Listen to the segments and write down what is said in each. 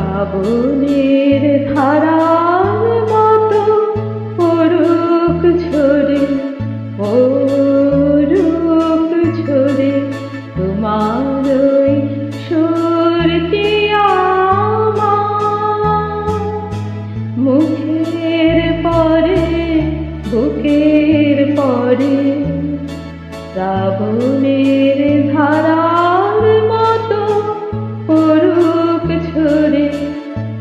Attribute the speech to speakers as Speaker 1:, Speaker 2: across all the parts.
Speaker 1: শ্রাবণের ধারার মতো পরুক ঝরে, পরুক ঝরে তোমার ওই সুরটি আমার মুখের পরে, বুকের পরে। শ্রাবণের ধারার মতো পরুক ঝরে,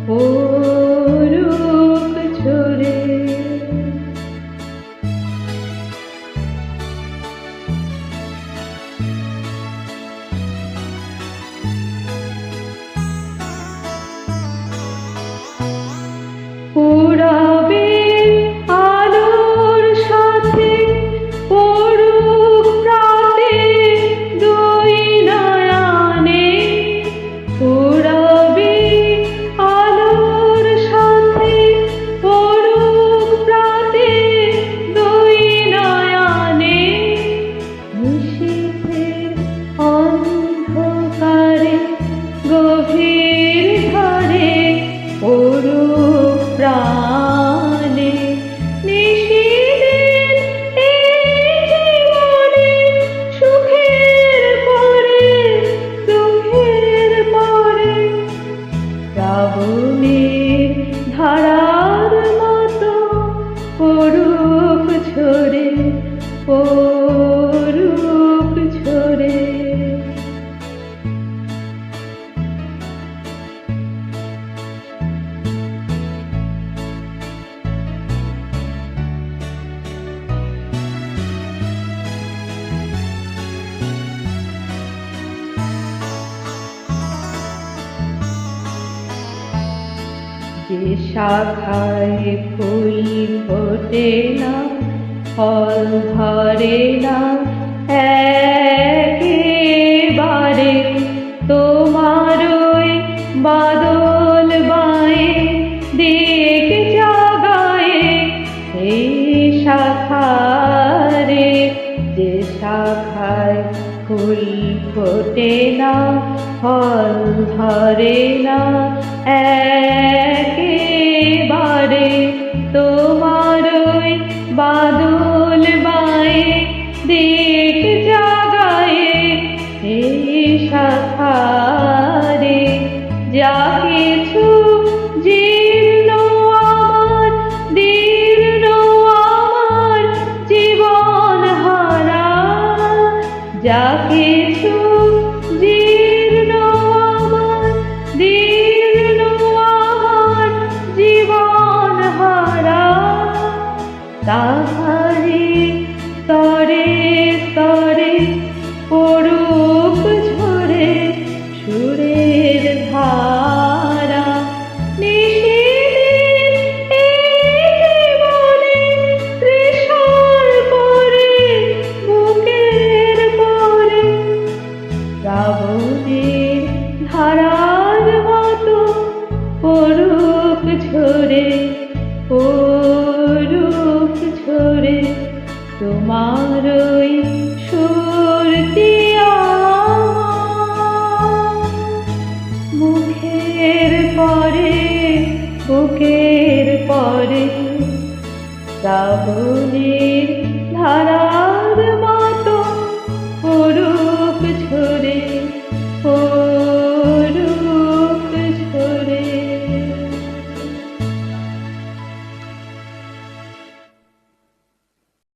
Speaker 1: পরুক ঝরে। পুরাবে আলোর সাথে পরুক প্রাতে দুই নয়নে, পুরাবে আলোর সাথে পরুক প্রাতে দুই নয়নে। নিশীথের অন্ধকারে গভীর ধারে পরুক প্রাণে। নিশীথের এই জীবনে সুখের পরে, দুঃখের পরে। শ্রাবণের ধারার মতো পরুক ঝরে, পরুক ঝরে। যে শাখায় ফুল ফোটে না, ফল ধরে না একেবারে, তোমার ওই বাদল বায়ে দিক জাগায়ে এই শাখারে। যে শাখায় ফুল ফোটে না, ফল ধরে না একেবারে, তোমার ওই বাদল বায়ে দিক জাগায়ে এই শাখারে। যা কিছু জীর্ণ আমার, দীর্ণ আমার জীবন হারা। যা কিছু জীর্ণ আমার, দীর্ণ আমার জীবন হারা। তাহারে স্তরে স্তরে পরুক ঝরে সুরের ধারা। নিশীথের এই জীবনে ত্রিশাল পরে, বুকের পরে। শ্রাবণের ধারার মতো পরুক ঝরে, পরুক ঝরে তোমার ওই সুরটি আমার মুখের পরে, বুকের পরে। শ্রাবণের ধারা